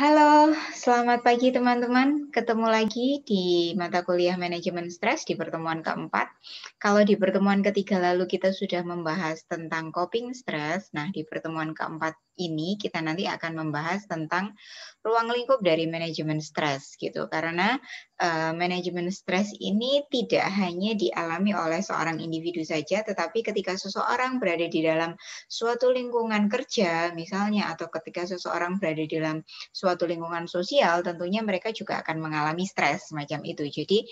Halo, selamat pagi teman-teman. Ketemu lagi di mata kuliah manajemen stres di pertemuan keempat. Kalau di pertemuan ketiga lalu kita sudah membahas tentang coping stres, nah di pertemuan keempat ini kita nanti akan membahas tentang ruang lingkup dari manajemen stres gitu. Karena manajemen stres ini tidak hanya dialami oleh seorang individu saja, tetapi ketika seseorang berada di dalam suatu lingkungan kerja misalnya, atau ketika seseorang berada di dalam suatu lingkungan sosial, tentunya mereka juga akan mengalami stres semacam itu. Jadi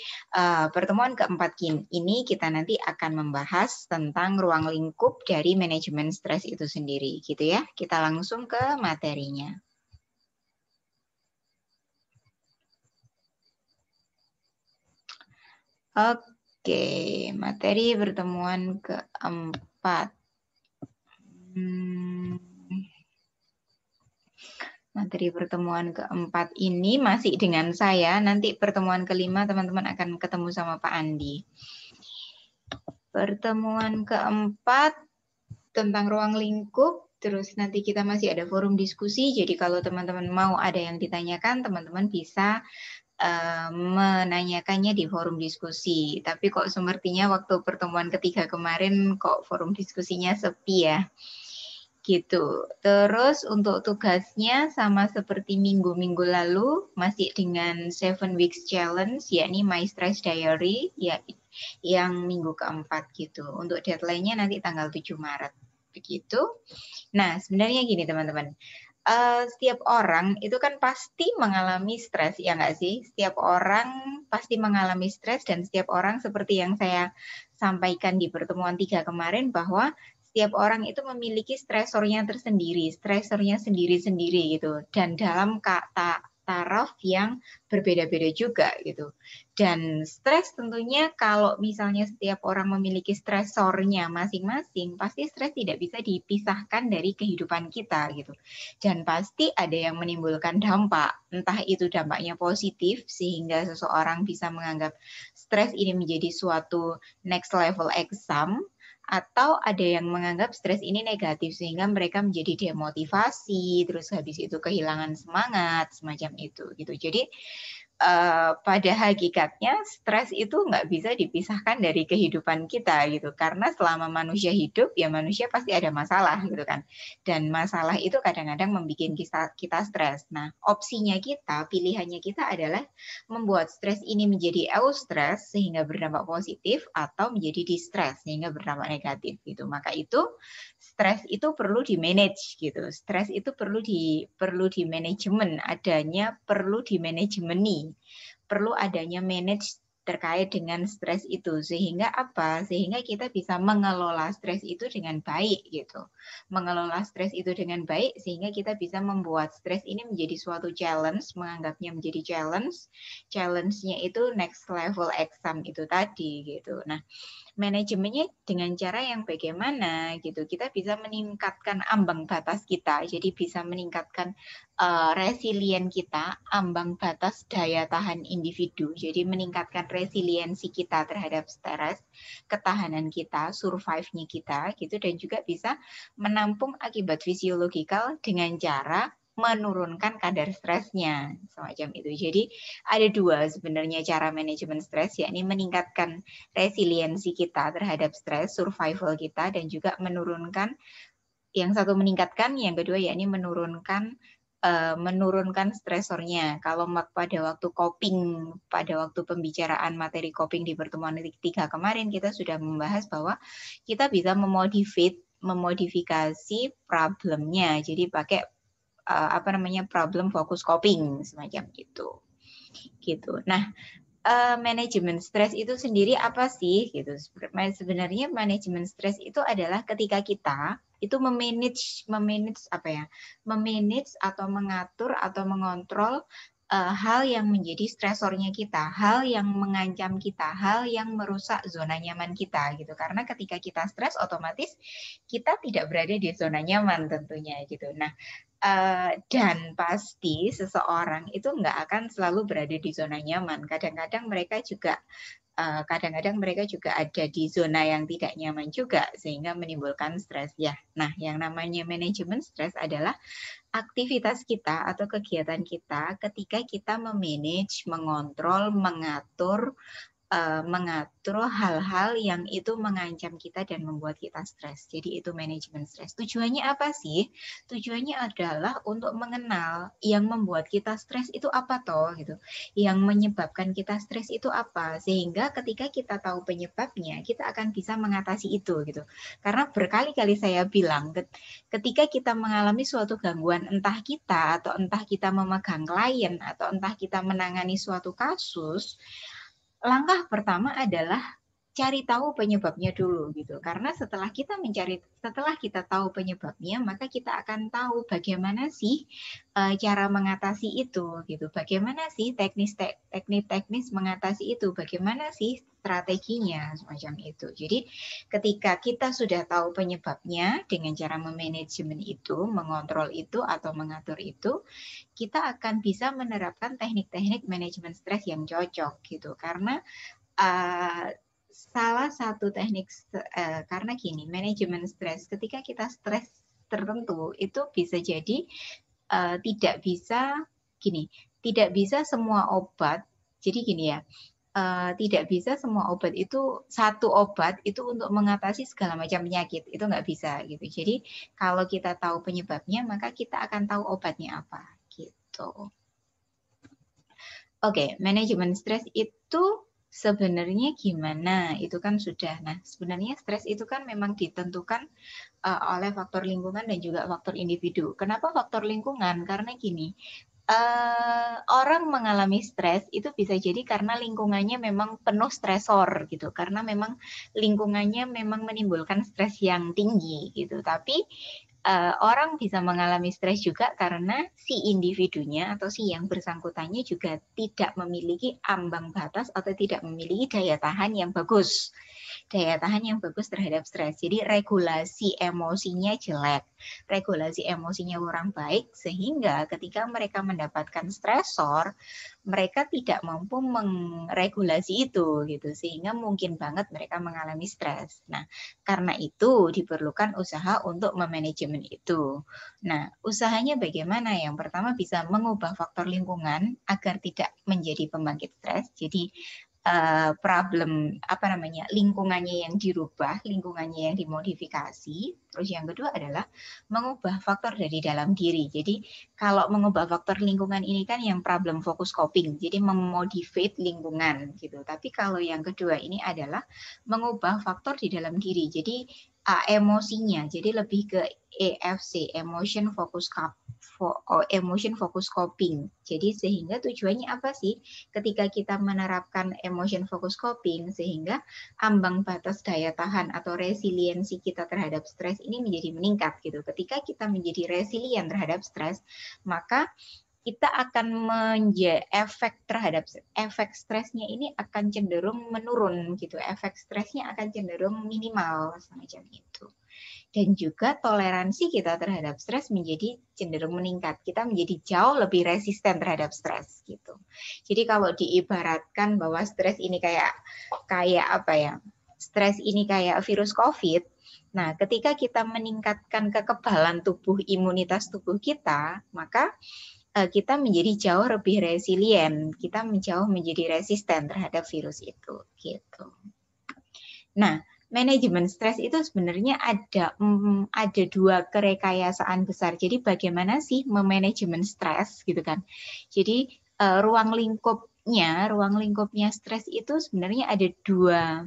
pertemuan keempat ini kita nanti akan membahas tentang ruang lingkup dari manajemen stres itu sendiri, gitu ya. Kita langsung ke materinya. Oke, materi pertemuan keempat. Materi pertemuan keempat ini masih dengan saya. Nanti pertemuan kelima teman-teman akan ketemu sama Pak Andi. Pertemuan keempat tentang ruang lingkup, terus nanti kita masih ada forum diskusi. Jadi kalau teman-teman mau ada yang ditanyakan, teman-teman bisa menanyakannya di forum diskusi. Tapi kok sepertinya waktu pertemuan ketiga kemarin kok forum diskusinya sepi ya. Gitu. Terus untuk tugasnya sama seperti minggu-minggu lalu, masih dengan 7 Weeks Challenge, yakni My Stress Diary, ya, yang minggu keempat gitu. Untuk deadline-nya nanti tanggal 7 Maret. Begitu. Nah, sebenarnya gini teman-teman. Setiap orang itu kan pasti mengalami stres, ya nggak sih? Setiap orang pasti mengalami stres, dan setiap orang seperti yang saya sampaikan di pertemuan 3 kemarin, bahwa setiap orang itu memiliki stresornya tersendiri, stresornya sendiri-sendiri gitu, dan dalam taraf yang berbeda-beda juga gitu. Dan stres tentunya kalau misalnya setiap orang memiliki stresornya masing-masing, pasti stres tidak bisa dipisahkan dari kehidupan kita gitu. Dan pasti ada yang menimbulkan dampak, entah itu dampaknya positif sehingga seseorang bisa menganggap stres ini menjadi suatu next level exam, atau ada yang menganggap stres ini negatif sehingga mereka menjadi demotivasi, terus habis itu kehilangan semangat, semacam itu gitu. Jadi pada hakikatnya stres itu nggak bisa dipisahkan dari kehidupan kita gitu, karena selama manusia hidup ya manusia pasti ada masalah gitu kan, dan masalah itu kadang-kadang membuat kita stres. Nah, opsinya kita, pilihannya kita adalah membuat stres ini menjadi eustress sehingga berdampak positif, atau menjadi distress sehingga berdampak negatif gitu. Maka itu stres itu perlu di manage gitu. Stres itu perlu di manajemen, perlu di manajemeni, perlu adanya manage terkait dengan stres itu, sehingga apa? Sehingga kita bisa mengelola stres itu dengan baik gitu. Mengelola stres itu dengan baik sehingga kita bisa membuat stres ini menjadi suatu challenge, menganggapnya menjadi challenge. Challenge-nya itu next level exam itu tadi gitu. Nah, manajemennya dengan cara yang bagaimana gitu. Kita bisa meningkatkan ambang batas kita, jadi bisa meningkatkan resilient kita, ambang batas daya tahan individu, jadi meningkatkan resiliensi kita terhadap stres, ketahanan kita, survive-nya kita gitu, dan juga bisa menampung akibat fisiologikal dengan cara menurunkan kadar stresnya, semacam itu. Jadi ada dua sebenarnya cara manajemen stres, yakni meningkatkan resiliensi kita terhadap stres, survival kita, dan juga menurunkan, yang satu meningkatkan, yang kedua yakni menurunkan stresornya. Kalau pada waktu coping, pada waktu pembicaraan materi coping di pertemuan 3 kemarin, kita sudah membahas bahwa kita bisa memodifikasi problemnya, jadi pakai problem focus coping semacam itu gitu. Nah, manajemen stres itu sendiri apa sih gitu. Sebenarnya manajemen stres itu adalah ketika kita itu memanage atau mengatur atau mengontrol hal yang menjadi stresornya kita, hal yang mengancam kita, hal yang merusak zona nyaman kita gitu. Karena ketika kita stres, otomatis kita tidak berada di zona nyaman tentunya gitu. Nah, dan pasti seseorang itu nggak akan selalu berada di zona nyaman. Kadang-kadang mereka juga kadang-kadang mereka juga ada di zona yang tidak nyaman juga sehingga menimbulkan stres ya. Nah, yang namanya manajemen stres adalah aktivitas kita atau kegiatan kita ketika kita memanage, mengontrol, mengatur hal-hal yang itu mengancam kita dan membuat kita stres. Jadi itu manajemen stres. Tujuannya apa sih? Tujuannya adalah untuk mengenal yang membuat kita stres itu apa toh gitu. Yang menyebabkan kita stres itu apa? Sehingga ketika kita tahu penyebabnya, kita akan bisa mengatasi itu gitu. Karena berkali-kali saya bilang ketika kita mengalami suatu gangguan entah kita atau entah kita memegang klien atau entah kita menangani suatu kasus, langkah pertama adalah cari tahu penyebabnya dulu gitu. Karena setelah kita tahu penyebabnya, maka kita akan tahu bagaimana sih cara mengatasi itu gitu. Bagaimana sih teknis mengatasi itu? Bagaimana sih strateginya semacam itu. Jadi ketika kita sudah tahu penyebabnya dengan cara memanajemen itu, mengontrol itu atau mengatur itu, kita akan bisa menerapkan teknik-teknik manajemen stres yang cocok gitu. Karena salah satu teknik karena gini, manajemen stres ketika kita stres tertentu itu bisa jadi tidak bisa semua obat. Jadi gini ya, tidak bisa semua obat itu satu obat itu untuk mengatasi segala macam penyakit, itu nggak bisa gitu. Jadi kalau kita tahu penyebabnya maka kita akan tahu obatnya apa gitu. Oke, manajemen stres itu sebenarnya gimana? Itu kan sudah. Nah, sebenarnya stres itu kan memang ditentukan oleh faktor lingkungan dan juga faktor individu. Kenapa faktor lingkungan? Karena gini, orang mengalami stres itu bisa jadi karena lingkungannya memang penuh stresor gitu. Karena memang lingkungannya memang menimbulkan stres yang tinggi gitu. Tapi orang bisa mengalami stres juga karena si individunya atau si yang bersangkutannya juga tidak memiliki ambang batas atau tidak memiliki daya tahan yang bagus. Daya tahan yang bagus terhadap stres. Jadi regulasi emosinya jelek, regulasi emosinya kurang baik, sehingga ketika mereka mendapatkan stresor, mereka tidak mampu mengregulasi itu gitu, sehingga mungkin banget mereka mengalami stres. Nah, karena itu diperlukan usaha untuk memanajemen itu. Nah, usahanya bagaimana? Yang pertama bisa mengubah faktor lingkungan agar tidak menjadi pembangkit stres. Jadi problem lingkungannya yang dirubah, lingkungannya yang dimodifikasi. Terus yang kedua adalah mengubah faktor dari dalam diri. Jadi kalau mengubah faktor lingkungan ini kan yang problem focus coping, jadi memotivate lingkungan gitu. Tapi kalau yang kedua ini adalah mengubah faktor di dalam diri. Jadi emosinya, jadi lebih ke EFC, emotion focus coping. Jadi sehingga tujuannya apa sih? Ketika kita menerapkan emotion focus coping, sehingga ambang batas daya tahan atau resiliensi kita terhadap stres ini menjadi meningkat gitu. Ketika kita menjadi resilient terhadap stres, maka kita akan efek stresnya ini akan cenderung menurun gitu. Efek stresnya akan cenderung minimal semacam itu. Dan juga toleransi kita terhadap stres menjadi cenderung meningkat. Kita menjadi jauh lebih resisten terhadap stres gitu. Jadi kalau diibaratkan bahwa stres ini kayak apa ya? Stres ini kayak virus COVID. Nah, ketika kita meningkatkan kekebalan tubuh, imunitas tubuh kita, maka kita menjadi jauh lebih resilient, kita jauh menjadi resisten terhadap virus itu, gitu. Nah, manajemen stres itu sebenarnya ada dua kerekayasaan besar. Jadi bagaimana sih memanajemen stres, gitu kan? Jadi ruang lingkupnya stres itu sebenarnya ada dua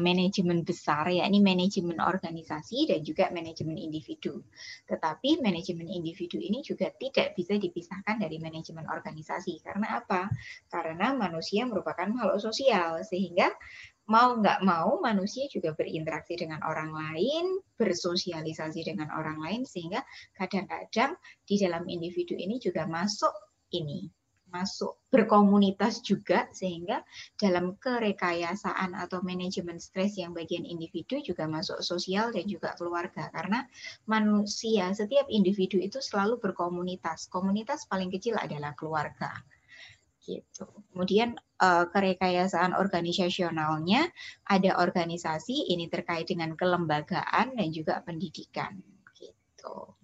manajemen besar, yakni manajemen organisasi dan juga manajemen individu. Tetapi manajemen individu ini juga tidak bisa dipisahkan dari manajemen organisasi. Karena apa? Karena manusia merupakan makhluk sosial, sehingga mau nggak mau manusia juga berinteraksi dengan orang lain, bersosialisasi dengan orang lain, sehingga kadang-kadang di dalam individu ini juga masuk berkomunitas juga, sehingga dalam kerekayasaan atau manajemen stres yang bagian individu juga masuk sosial dan juga keluarga. Karena manusia, setiap individu itu selalu berkomunitas. Komunitas paling kecil adalah keluarga. gitu. Kemudian kerekayasaan organisasionalnya ada organisasi, ini terkait dengan kelembagaan dan juga pendidikan gitu.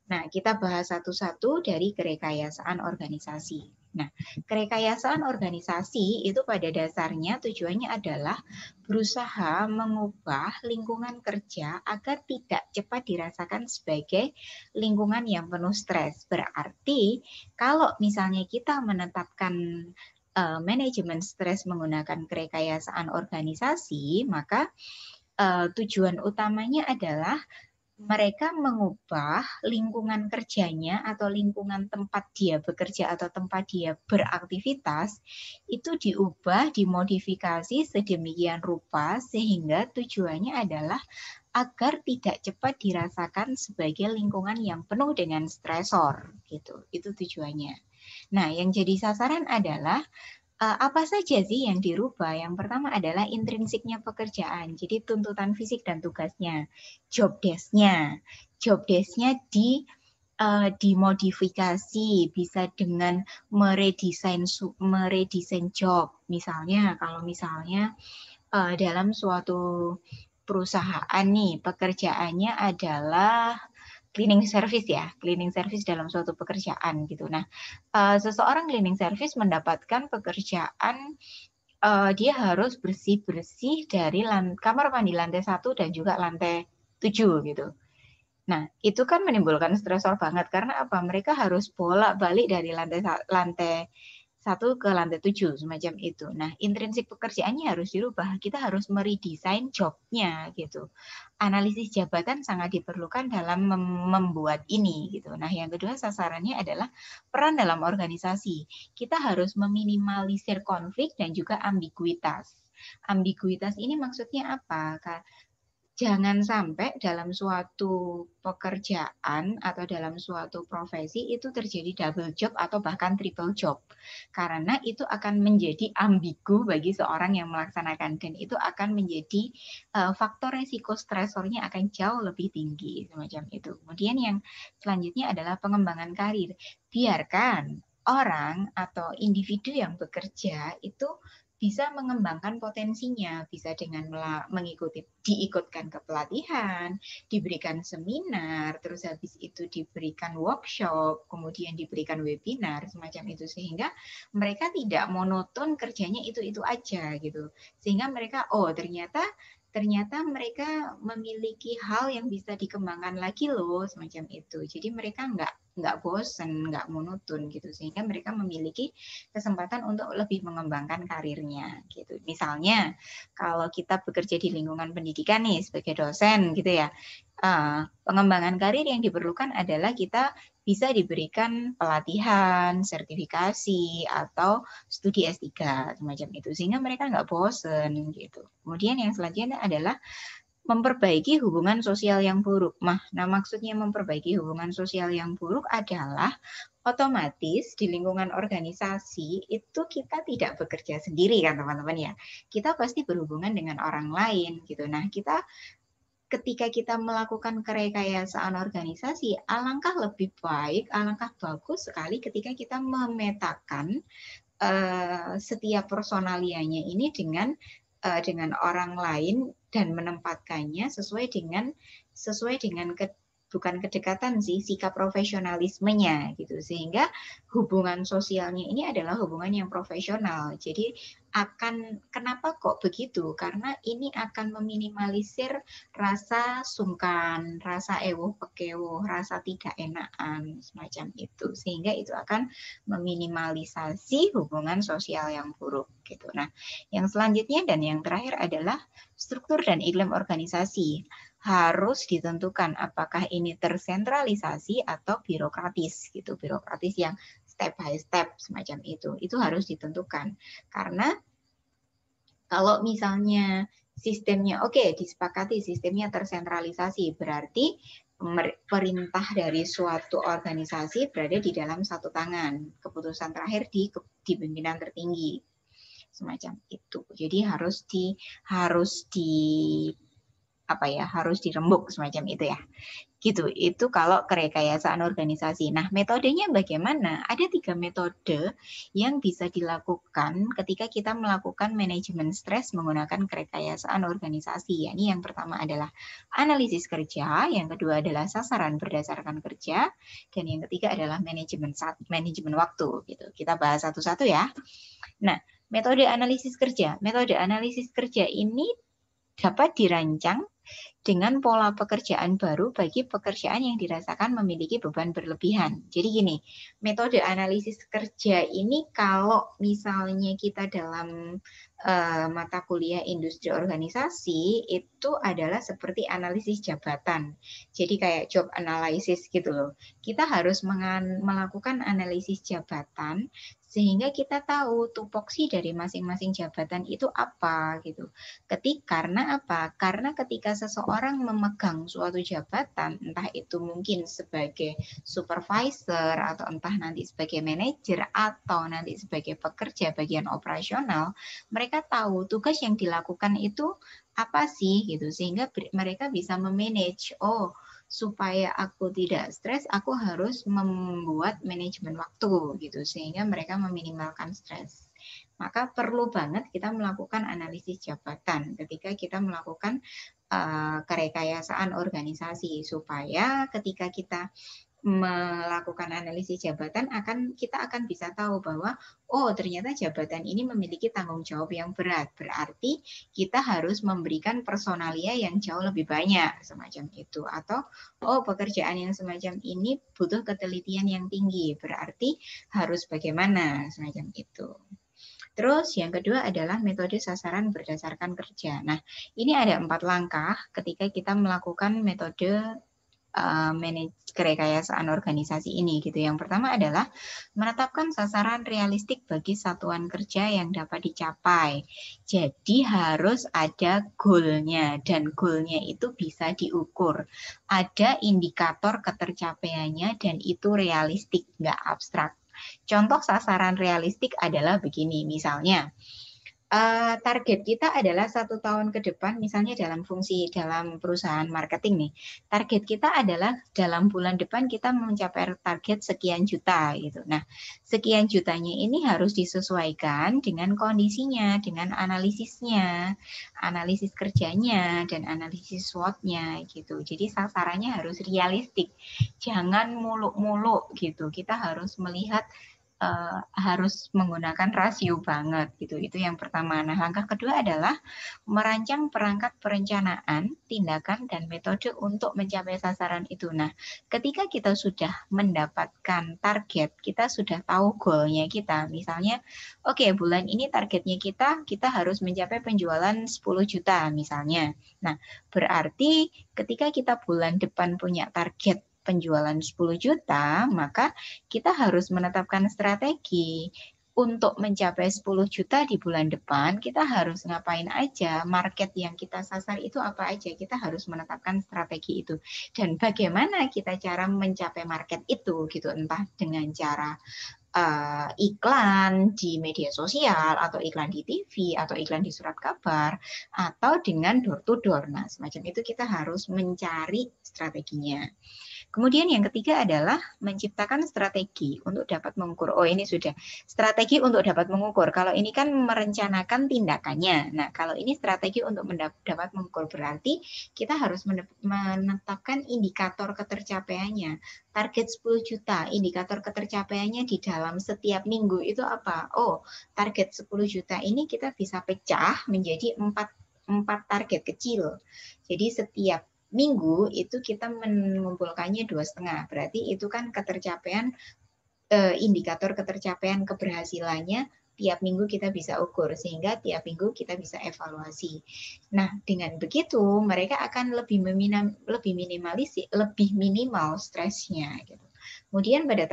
Nah, kita bahas satu-satu dari kerekayasaan organisasi. Nah, kerekayasaan organisasi itu pada dasarnya tujuannya adalah berusaha mengubah lingkungan kerja agar tidak cepat dirasakan sebagai lingkungan yang penuh stres. Berarti kalau misalnya kita menetapkan manajemen stres menggunakan kerekayasaan organisasi, maka tujuan utamanya adalah mereka mengubah lingkungan kerjanya atau lingkungan tempat dia bekerja atau tempat dia beraktivitas itu diubah, dimodifikasi sedemikian rupa sehingga tujuannya adalah agar tidak cepat dirasakan sebagai lingkungan yang penuh dengan stresor gitu. Itu tujuannya. Nah, yang jadi sasaran adalah apa saja sih yang dirubah? Yang pertama adalah intrinsiknya pekerjaan, jadi tuntutan fisik dan tugasnya, job desk-nya dimodifikasi, bisa dengan meredesain job. Misalnya, kalau misalnya dalam suatu perusahaan nih, pekerjaannya adalah cleaning service ya, cleaning service dalam suatu pekerjaan gitu. Nah, seseorang cleaning service mendapatkan pekerjaan dia harus bersih-bersih dari kamar mandi lantai 1 dan juga lantai 7 gitu. Nah, itu kan menimbulkan stresor banget karena apa? Mereka harus bolak-balik dari lantai 1 ke lantai 7 semacam itu. Nah, intrinsik pekerjaannya harus dirubah. Kita harus meredesain job-nya gitu. Analisis jabatan sangat diperlukan dalam membuat ini gitu. Nah, yang kedua sasarannya adalah peran dalam organisasi. Kita harus meminimalisir konflik dan juga ambiguitas. Ambiguitas ini maksudnya apa? Jangan sampai dalam suatu pekerjaan atau dalam suatu profesi itu terjadi double job atau bahkan triple job. Karena itu akan menjadi ambigu bagi seorang yang melaksanakan dan itu akan menjadi faktor resiko stresornya akan jauh lebih tinggi semacam itu. Kemudian yang selanjutnya adalah pengembangan karir. Biarkan orang atau individu yang bekerja itu bisa mengembangkan potensinya, bisa dengan diikutkan ke pelatihan, diberikan seminar, terus habis itu diberikan workshop, kemudian diberikan webinar, semacam itu sehingga mereka tidak monoton kerjanya itu aja gitu. Sehingga mereka ternyata mereka memiliki hal yang bisa dikembangkan lagi loh semacam itu. Jadi mereka nggak bosen, nggak monoton gitu sehingga mereka memiliki kesempatan untuk lebih mengembangkan karirnya gitu. Misalnya kalau kita bekerja di lingkungan pendidikan nih sebagai dosen gitu ya, pengembangan karir yang diperlukan adalah kita bisa diberikan pelatihan, sertifikasi, atau studi S3 semacam itu sehingga mereka nggak bosen gitu. Kemudian yang selanjutnya adalah memperbaiki hubungan sosial yang buruk. Nah, maksudnya memperbaiki hubungan sosial yang buruk adalah otomatis di lingkungan organisasi itu kita tidak bekerja sendiri kan teman-teman ya. Kita pasti berhubungan dengan orang lain gitu. Nah, ketika kita melakukan kerekayasaan organisasi, alangkah lebih baik, alangkah bagus sekali ketika kita memetakan setiap personalianya ini dengan orang lain dan menempatkannya sesuai dengan bukan kedekatan sih, sikap profesionalismenya gitu sehingga hubungan sosialnya ini adalah hubungan yang profesional. Jadi kenapa kok begitu? Karena ini akan meminimalisir rasa sungkan, rasa ewuh pekewuh, rasa tidak enakan semacam itu sehingga itu akan meminimalisasi hubungan sosial yang buruk gitu. Nah, yang selanjutnya dan yang terakhir adalah struktur dan iklim organisasi. Harus ditentukan apakah ini tersentralisasi atau birokratis gitu. Birokratis yang step by step semacam itu. Itu harus ditentukan. Karena kalau misalnya sistemnya disepakati sistemnya tersentralisasi berarti perintah dari suatu organisasi berada di dalam satu tangan. Keputusan terakhir di pimpinan tertinggi. Semacam itu. Jadi harus harus dirembuk semacam itu ya. Gitu, itu kalau kerekayasaan organisasi. Nah, metodenya bagaimana? Ada 3 metode yang bisa dilakukan ketika kita melakukan manajemen stres menggunakan kerekayasaan organisasi. Yakni yang pertama adalah analisis kerja, yang kedua adalah sasaran berdasarkan kerja, dan yang ketiga adalah manajemen waktu. Gitu. Kita bahas satu-satu ya. Nah, metode analisis kerja. Metode analisis kerja ini dapat dirancang dengan pola pekerjaan baru bagi pekerjaan yang dirasakan memiliki beban berlebihan. Jadi gini, metode analisis kerja ini kalau misalnya kita dalam mata kuliah industri organisasi itu adalah seperti analisis jabatan. Jadi kayak job analysis gitu loh. Kita harus melakukan analisis jabatan sehingga kita tahu tupoksi dari masing-masing jabatan itu apa gitu. Karena apa? Karena ketika seseorang memegang suatu jabatan, entah itu mungkin sebagai supervisor atau entah nanti sebagai manajer atau nanti sebagai pekerja bagian operasional, mereka tahu tugas yang dilakukan itu apa sih gitu, sehingga mereka bisa memanage. Oh, supaya aku tidak stres, aku harus membuat manajemen waktu gitu, sehingga mereka meminimalkan stres. Maka perlu banget kita melakukan analisis jabatan ketika kita melakukan kerekayasaan organisasi, supaya ketika kita melakukan analisis jabatan kita akan bisa tahu bahwa oh ternyata jabatan ini memiliki tanggung jawab yang berat, berarti kita harus memberikan personalia yang jauh lebih banyak semacam itu, atau oh pekerjaan yang semacam ini butuh ketelitian yang tinggi, berarti harus bagaimana semacam itu. Terus yang kedua adalah metode sasaran berdasarkan kerja. Nah, ini ada 4 langkah ketika kita melakukan metode kerekayasaan organisasi ini gitu. Yang pertama adalah menetapkan sasaran realistik bagi satuan kerja yang dapat dicapai. Jadi harus ada goalnya, dan goalnya itu bisa diukur. Ada indikator ketercapaiannya dan itu realistik, nggak abstrak. Contoh sasaran realistik adalah begini, misalnya target kita adalah 1 tahun ke depan, misalnya dalam perusahaan marketing nih, target kita adalah dalam bulan depan kita mencapai target sekian juta gitu. Nah, sekian jutanya ini harus disesuaikan dengan kondisinya, dengan analisisnya, analisis kerjanya, dan analisis SWOT-nya gitu. Jadi sasarannya harus realistik, jangan muluk-muluk gitu. Kita harus melihat harus menggunakan rasio banget gitu. Itu yang pertama. Nah, langkah kedua adalah merancang perangkat perencanaan, tindakan, dan metode untuk mencapai sasaran itu. Nah, ketika kita sudah mendapatkan target, kita sudah tahu goalnya kita. Misalnya, oke, bulan ini targetnya kita harus mencapai penjualan 10 juta misalnya. Nah, berarti ketika kita bulan depan punya target penjualan 10 juta, maka kita harus menetapkan strategi untuk mencapai 10 juta di bulan depan. Kita harus ngapain aja, market yang kita sasar itu apa aja, kita harus menetapkan strategi itu. Dan bagaimana kita cara mencapai market itu gitu, entah dengan cara iklan di media sosial, atau iklan di TV, atau iklan di surat kabar, atau dengan door to door. Nah, semacam itu kita harus mencari strateginya. Kemudian yang ketiga adalah menciptakan strategi untuk dapat mengukur. Oh, ini sudah strategi untuk dapat mengukur. Kalau ini kan merencanakan tindakannya. Nah, kalau ini strategi untuk dapat mengukur, berarti kita harus menetapkan indikator ketercapaiannya. Target 10 juta, indikator ketercapaiannya di dalam setiap minggu itu apa? Oh, target 10 juta ini kita bisa pecah menjadi 4 target kecil. Jadi setiap minggu itu kita mengumpulkannya 2,5, berarti itu kan ketercapaian indikator ketercapaian keberhasilannya tiap minggu kita bisa ukur, sehingga tiap minggu kita bisa evaluasi. Nah, dengan begitu mereka akan lebih minimal stresnya gitu. Kemudian pada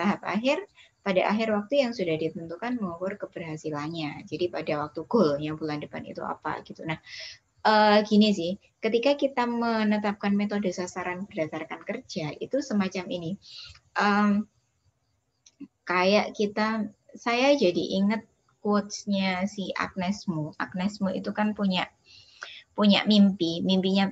akhir waktu yang sudah ditentukan mengukur keberhasilannya. Jadi pada waktu goal yang bulan depan itu apa gitu. Nah, gini sih, ketika kita menetapkan metode sasaran berdasarkan kerja, itu semacam ini. Kayak saya jadi ingat quotes-nya si Agnes Mo. Agnes Mo itu kan punya punya mimpi, mimpinya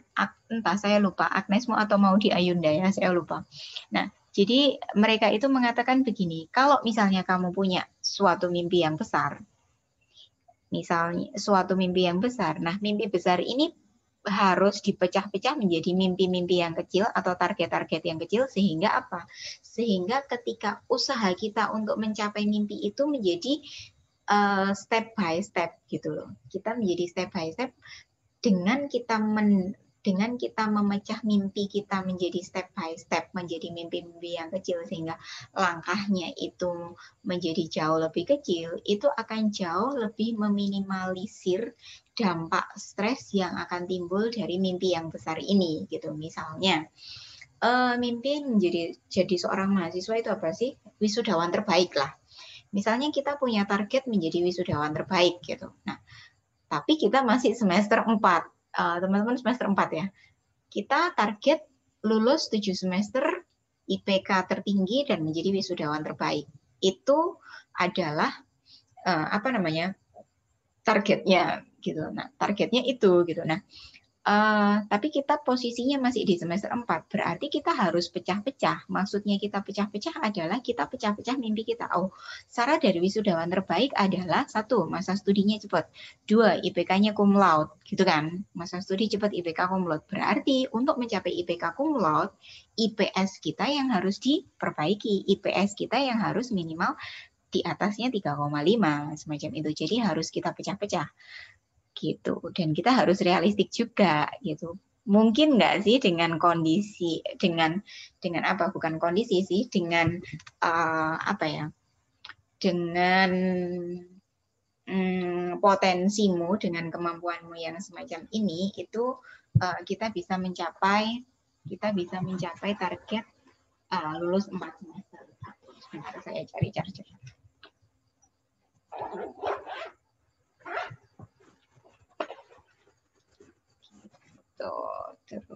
entah saya lupa Agnesmo atau mau di Ayunda ya, saya lupa. Nah, jadi mereka itu mengatakan begini, kalau misalnya kamu punya suatu mimpi yang besar, misalnya suatu mimpi yang besar, nah mimpi besar ini harus dipecah-pecah menjadi mimpi-mimpi yang kecil atau target-target yang kecil, sehingga apa? Sehingga ketika usaha kita untuk mencapai mimpi itu menjadi step by step gitu loh. Kita menjadi step by step dengan kita memecah mimpi kita menjadi step by step, menjadi mimpi-mimpi yang kecil, sehingga langkahnya itu menjadi jauh lebih kecil, itu akan jauh lebih meminimalisir dampak stres yang akan timbul dari mimpi yang besar ini gitu. Misalnya mimpi jadi seorang mahasiswa itu apa sih? Wisudawan terbaik lah. Misalnya kita punya target menjadi wisudawan terbaik gitu. Nah, tapi kita masih semester 4. Teman-teman semester 4 ya. Kita target lulus 7 semester, IPK tertinggi dan menjadi wisudawan terbaik. Itu adalah targetnya gitu. Nah, targetnya itu gitu. Nah, tapi kita posisinya masih di semester 4, berarti kita harus pecah-pecah. Maksudnya kita pecah-pecah adalah kita pecah-pecah mimpi kita. Oh, syarat dari wisudawan terbaik adalah 1, masa studinya cepat. 2, IPK-nya cum laude, gitu kan. Masa studi cepat, IPK cum laude. Berarti untuk mencapai IPK cum laude, IPS kita yang harus diperbaiki. IPS kita yang harus minimal di atasnya 3,5, semacam itu. Jadi harus kita pecah-pecah gitu, dan kita harus realistik juga gitu. Mungkin nggak sih dengan kondisi, dengan apa, bukan kondisi sih, dengan dengan potensimu, dengan kemampuanmu yang semacam ini, itu kita bisa mencapai target lulus 4 semester. Sebentar saya cari charger. Terus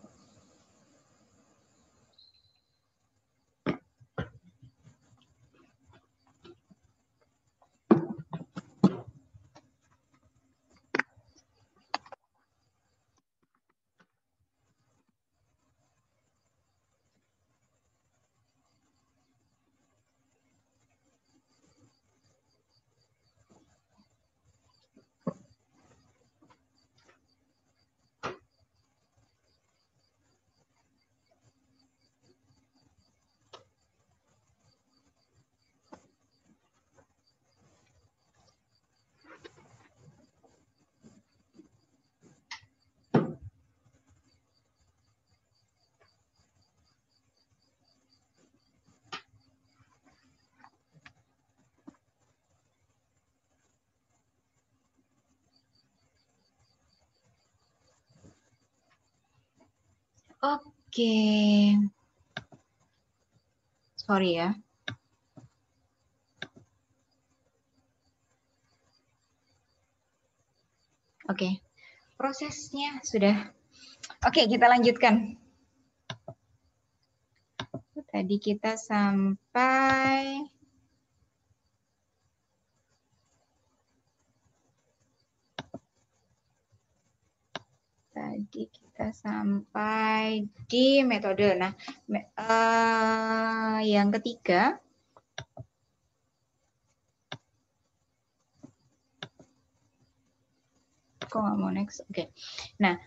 Oke. Sorry ya. Oke. Prosesnya sudah. Oke, kita lanjutkan. Tadi kita sampai di metode. Nah, yang ketiga, kok nggak mau next? Oke. Nah,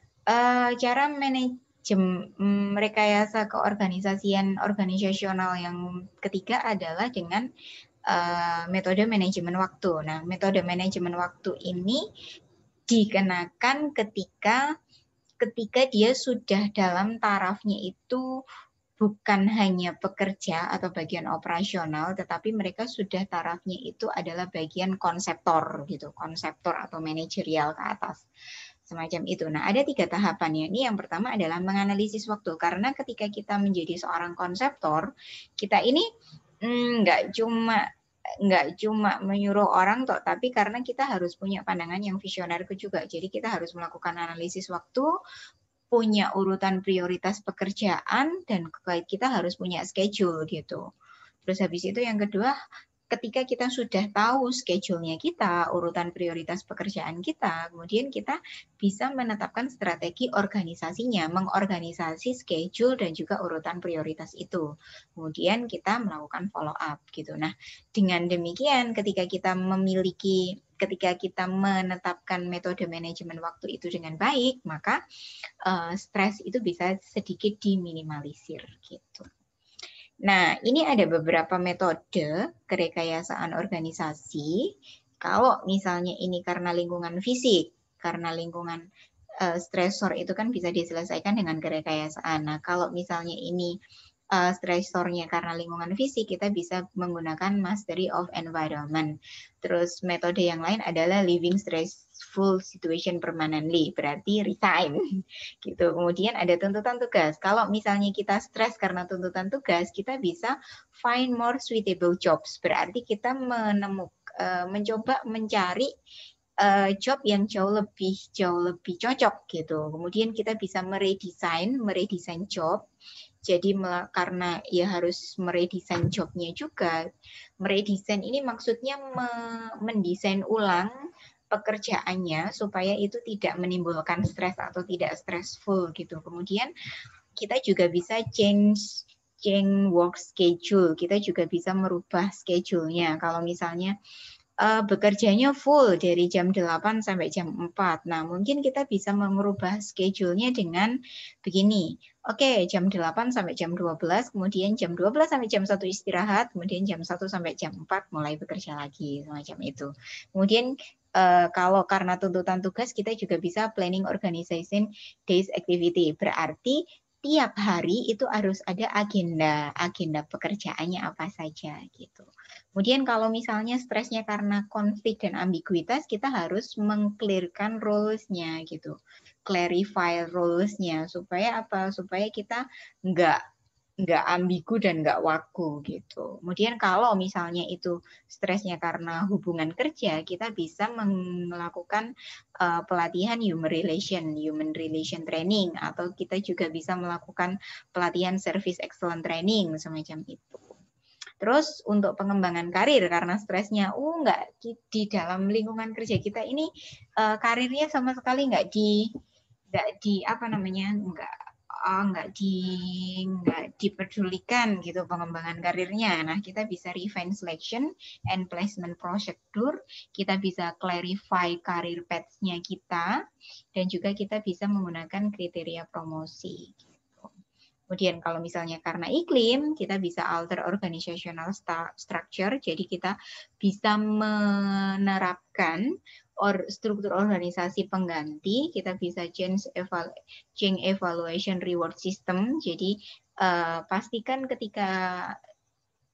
cara rekayasa keorganisasian organisasional yang ketiga adalah dengan metode manajemen waktu. Nah, metode manajemen waktu ini dikenakan ketika dia sudah dalam tarafnya itu bukan hanya pekerja atau bagian operasional, tetapi mereka sudah tarafnya itu adalah bagian konseptor gitu, konseptor atau manajerial ke atas. Semacam itu. Nah, ada 3 tahapannya. Ini yang pertama adalah menganalisis waktu. Karena ketika kita menjadi seorang konseptor, kita ini nggak cuma menyuruh orang toh, tapi karena kita harus punya pandangan yang visioner juga. Jadi kita harus melakukan analisis waktu, punya urutan prioritas pekerjaan, dan kita harus punya schedule gitu. Terus habis itu yang kedua, ketika kita sudah tahu schedule-nya kita, urutan prioritas pekerjaan kita, kemudian kita bisa menetapkan strategi organisasinya, mengorganisasi schedule dan juga urutan prioritas itu. Kemudian kita melakukan follow up gitu. Nah, dengan demikian ketika kita menetapkan metode manajemen waktu itu dengan baik, maka stres itu bisa sedikit diminimalisir gitu. Nah, ini ada beberapa metode kerekayasaan organisasi. Kalau misalnya ini karena lingkungan fisik, karena lingkungan stresor itu kan bisa diselesaikan dengan kerekayasaan. Nah, kalau misalnya ini stresornya karena lingkungan fisik, kita bisa menggunakan mastery of environment. Terus metode yang lain adalah living stressful situation permanently, berarti resign. Gitu. Kemudian ada tuntutan tugas. Kalau misalnya kita stres karena tuntutan tugas, kita bisa find more suitable jobs. Berarti kita mencoba mencari job yang jauh lebih cocok gitu. Kemudian kita bisa meredesain job. Jadi karena ya harus meredesain jobnya juga. Meredesain ini maksudnya mendesain ulang pekerjaannya supaya itu tidak menimbulkan stres atau tidak stressful gitu. Kemudian kita juga bisa change work schedule. Kita juga bisa merubah schedule-nya. Kalau misalnya bekerjanya full dari jam 8 sampai jam 4. Nah, mungkin kita bisa merubah schedule-nya dengan begini. Oke, jam 8 sampai jam 12, kemudian jam 12 sampai jam 1 istirahat, kemudian jam 1 sampai jam 4 mulai bekerja lagi, semacam itu. Kemudian kalau karena tuntutan tugas, kita juga bisa planning organization days activity. Berarti tiap hari itu harus ada agenda pekerjaannya apa saja gitu. Kemudian kalau misalnya stresnya karena konflik dan ambiguitas, kita harus meng-clearkan roles-nya gitu. Clarify roles-nya supaya apa? Supaya kita nggak ambigu dan nggak wagu gitu. Kemudian kalau misalnya itu stresnya karena hubungan kerja, kita bisa melakukan pelatihan human relation training, atau kita juga bisa melakukan pelatihan service excellence training semacam itu. Terus untuk pengembangan karir karena stresnya, nggak di dalam lingkungan kerja kita ini karirnya sama sekali nggak dipedulikan gitu pengembangan karirnya. Nah, kita bisa refine selection and placement procedure, kita bisa clarify career paths-nya kita, dan juga kita bisa menggunakan kriteria promosi. Kemudian kalau misalnya karena iklim, kita bisa alter organizational structure, jadi kita bisa menerapkan struktur organisasi pengganti, kita bisa change evaluation reward system, jadi pastikan ketika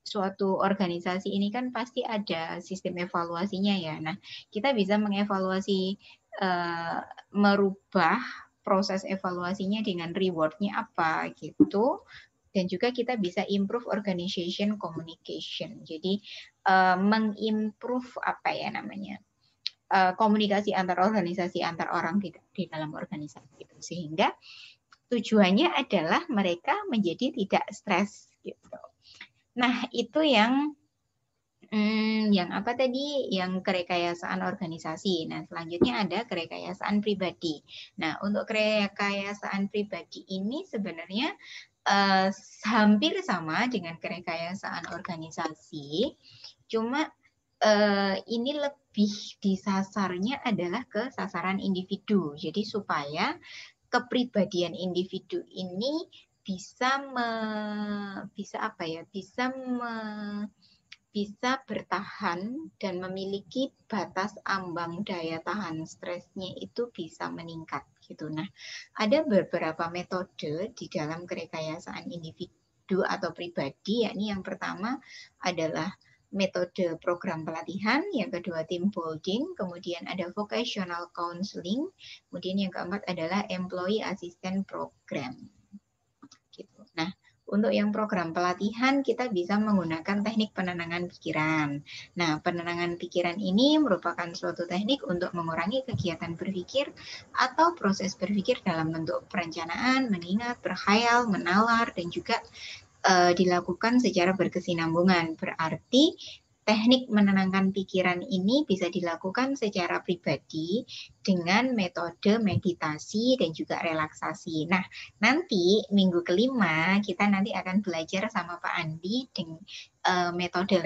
suatu organisasi ini kan pasti ada sistem evaluasinya ya. Nah, kita bisa mengevaluasi, merubah proses evaluasinya dengan reward-nya apa gitu. Dan juga kita bisa improve organization communication. Jadi mengimprove komunikasi antar organisasi, antar orang di dalam organisasi itu. Sehingga tujuannya adalah mereka menjadi tidak stres gitu. Nah, itu yang apa tadi? Yang kerekayasaan organisasi. Nah, selanjutnya ada kerekayasaan pribadi. Nah, untuk kerekayasaan pribadi ini sebenarnya hampir sama dengan kerekayasaan organisasi. Cuma ini lebih disasarnya adalah ke sasaran individu. Jadi supaya kepribadian individu ini bisa bertahan dan memiliki batas ambang daya tahan stresnya itu bisa meningkat gitu. Nah, ada beberapa metode di dalam kerekayasaan individu atau pribadi, yakni yang pertama adalah metode program pelatihan, yang kedua team building, kemudian ada vocational counseling, kemudian yang keempat adalah employee assistance program. Gitu. Nah, untuk yang program pelatihan, kita bisa menggunakan teknik penenangan pikiran. Nah, penenangan pikiran ini merupakan suatu teknik untuk mengurangi kegiatan berpikir atau proses berpikir dalam bentuk perencanaan, mengingat, berkhayal, menalar, dan juga dilakukan secara berkesinambungan. Berarti teknik menenangkan pikiran ini bisa dilakukan secara pribadi dengan metode meditasi dan juga relaksasi. Nah, nanti minggu kelima kita nanti akan belajar sama Pak Andi dengan metode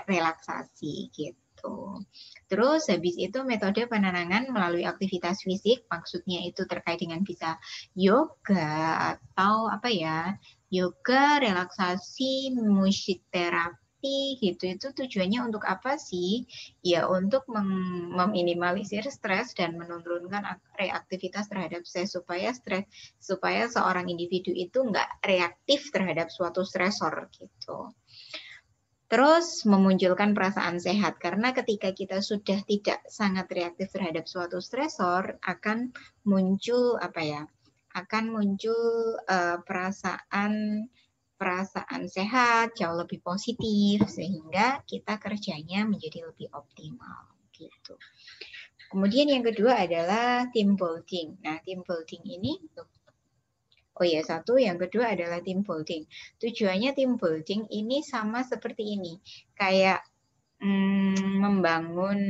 relaksasi gitu. Terus habis itu metode penenangan melalui aktivitas fisik, maksudnya itu terkait dengan bisa yoga atau apa ya, yoga, relaksasi, musik terapi gitu. Itu tujuannya untuk apa sih? Ya untuk meminimalisir stres dan menurunkan reaktivitas terhadap stres supaya seorang individu itu nggak reaktif terhadap suatu stresor gitu. Terus memunculkan perasaan sehat karena ketika kita sudah tidak sangat reaktif terhadap suatu stresor akan muncul apa ya? Akan muncul perasaan sehat, jauh lebih positif, sehingga kita kerjanya menjadi lebih optimal. Gitu. Kemudian yang kedua adalah team building. Nah, team building ini, yang kedua adalah team building. Tujuannya team building ini sama seperti ini, kayak membangun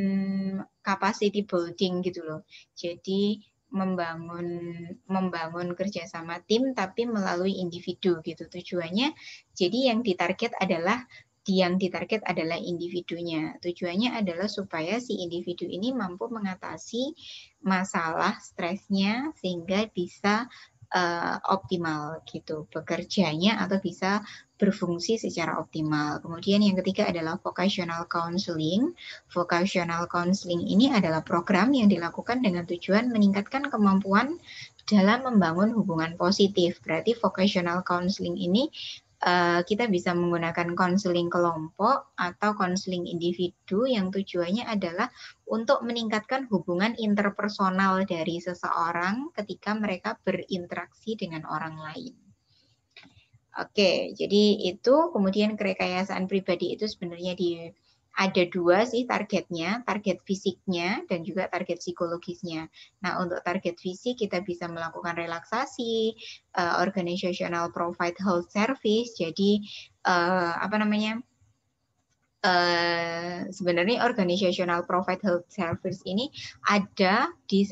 capacity building gitu loh. Jadi membangun kerjasama tim tapi melalui individu gitu tujuannya. Jadi yang ditarget adalah individunya. Tujuannya adalah supaya si individu ini mampu mengatasi masalah stresnya sehingga bisa optimal gitu bekerjanya atau bisa berfungsi secara optimal. Kemudian yang ketiga adalah vocational counseling. Vocational counseling ini adalah program yang dilakukan dengan tujuan meningkatkan kemampuan dalam membangun hubungan positif. Berarti vocational counseling ini kita bisa menggunakan konseling kelompok atau konseling individu yang tujuannya adalah untuk meningkatkan hubungan interpersonal dari seseorang ketika mereka berinteraksi dengan orang lain. Oke, jadi itu kemudian kerekayasaan pribadi itu sebenarnya ada dua sih targetnya, target fisiknya dan juga target psikologisnya. Nah, untuk target fisik kita bisa melakukan relaksasi, organizational provide health service. Jadi sebenarnya organizational provide health service ini ada di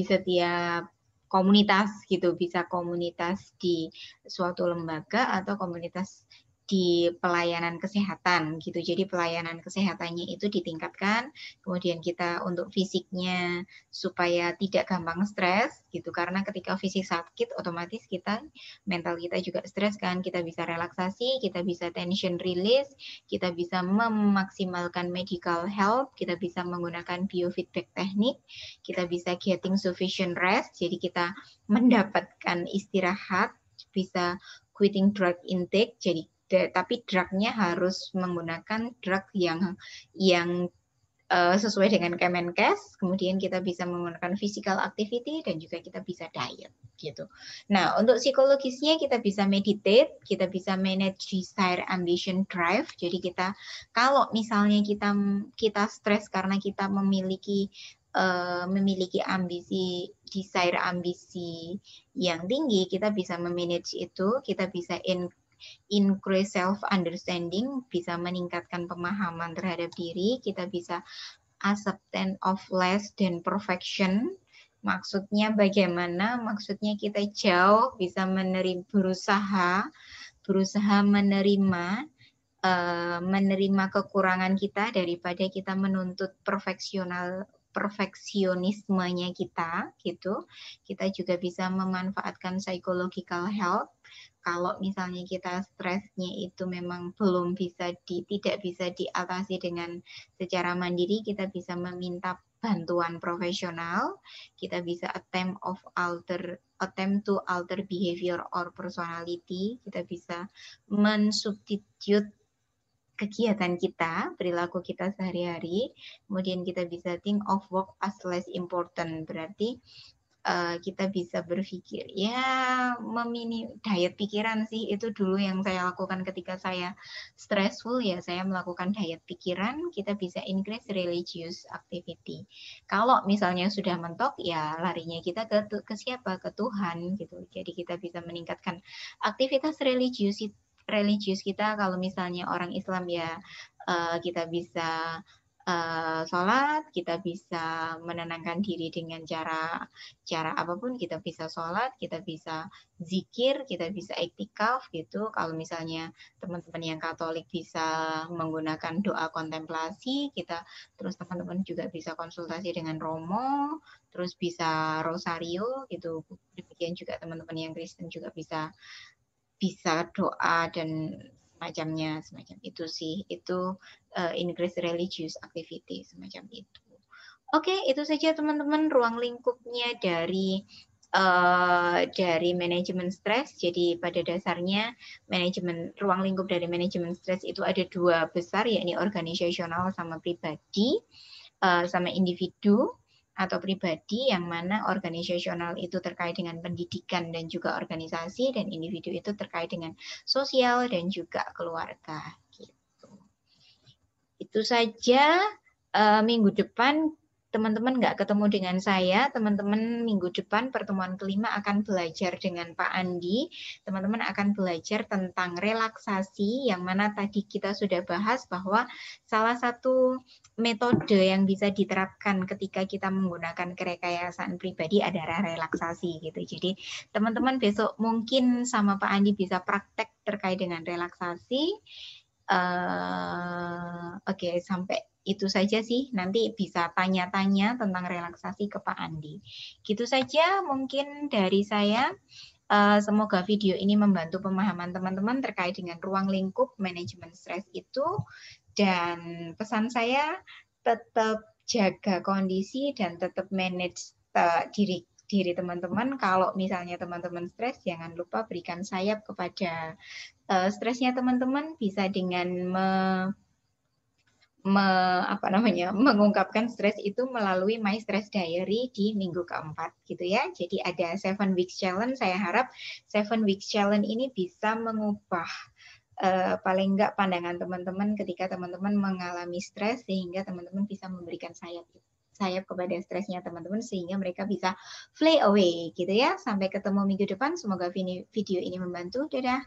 setiap komunitas gitu, bisa komunitas di suatu lembaga atau komunitas di pelayanan kesehatan gitu. Jadi pelayanan kesehatannya itu ditingkatkan, kemudian kita untuk fisiknya supaya tidak gampang stres gitu, karena ketika fisik sakit otomatis kita mental kita juga stres kan. Kita bisa relaksasi, kita bisa tension release, kita bisa memaksimalkan medical health, kita bisa menggunakan biofeedback teknik, kita bisa getting sufficient rest, jadi kita mendapatkan istirahat, bisa quitting drug intake, jadi tapi drugnya harus menggunakan drug yang sesuai dengan Kemenkes, kemudian kita bisa menggunakan physical activity dan juga kita bisa diet gitu. Nah, untuk psikologisnya kita bisa meditate, kita bisa manage desire, ambition, drive. Jadi kita kalau misalnya kita stres karena kita memiliki ambisi, desire, ambisi yang tinggi, kita bisa memanage itu, kita bisa increase self understanding, bisa meningkatkan pemahaman terhadap diri, kita bisa acceptance of less than perfection. Maksudnya bagaimana? Maksudnya kita jauh bisa berusaha menerima kekurangan kita daripada kita menuntut perfeksionismenya kita gitu. Kita juga bisa memanfaatkan psychological health. Kalau misalnya kita stresnya itu memang tidak bisa diatasi dengan secara mandiri, kita bisa meminta bantuan profesional, kita bisa attempt to alter behavior or personality, kita bisa mensubstitute kegiatan kita, perilaku kita sehari-hari, kemudian kita bisa think of work as less important, berarti kita bisa berpikir ya diet pikiran sih, itu dulu yang saya lakukan ketika saya stressful ya, saya melakukan diet pikiran. Kita bisa increase religious activity. Kalau misalnya sudah mentok ya larinya kita ke siapa, ke Tuhan gitu. Jadi kita bisa meningkatkan aktivitas religius kita. Kalau misalnya orang Islam ya kita bisa sholat, kita bisa menenangkan diri dengan cara apapun. Kita bisa sholat, kita bisa zikir, kita bisa iktikaf gitu. Kalau misalnya teman-teman yang Katolik bisa menggunakan doa kontemplasi, terus teman-teman juga bisa konsultasi dengan Romo, terus bisa rosario gitu. Demikian juga teman-teman yang Kristen juga bisa doa dan semacam itu sih. Itu increase religious activity semacam itu. Oke, itu saja teman-teman ruang lingkupnya dari manajemen stres. Jadi pada dasarnya ruang lingkup dari manajemen stres itu ada dua besar, yakni organisasional sama pribadi, sama individu atau pribadi, yang mana organisasional itu terkait dengan pendidikan dan juga organisasi, dan individu itu terkait dengan sosial dan juga keluarga. Gitu. Itu saja. Minggu depan teman-teman nggak ketemu dengan saya, teman-teman minggu depan pertemuan kelima akan belajar dengan Pak Andi. Teman-teman akan belajar tentang relaksasi, yang mana tadi kita sudah bahas bahwa salah satu metode yang bisa diterapkan ketika kita menggunakan kerekayasaan pribadi adalah relaksasi gitu. Jadi teman-teman besok mungkin sama Pak Andi bisa praktek terkait dengan relaksasi. Oke, sampai itu saja sih. Nanti bisa tanya-tanya tentang relaksasi ke Pak Andi. Gitu saja mungkin dari saya. Semoga video ini membantu pemahaman teman-teman terkait dengan ruang lingkup manajemen stres itu. Dan pesan saya, tetap jaga kondisi dan tetap manage diri teman-teman. Kalau misalnya teman-teman stres, jangan lupa berikan sayap kepada stresnya teman-teman, bisa dengan mengungkapkan stres itu melalui My Stress Diary di minggu keempat gitu ya. Jadi ada 7 Weeks Challenge. Saya harap 7 Weeks Challenge ini bisa mengubah paling enggak pandangan teman-teman ketika teman-teman mengalami stres, sehingga teman-teman bisa memberikan sayap kepada stresnya teman-teman, sehingga mereka bisa fly away gitu ya. Sampai ketemu minggu depan. Semoga video ini membantu. Dadah.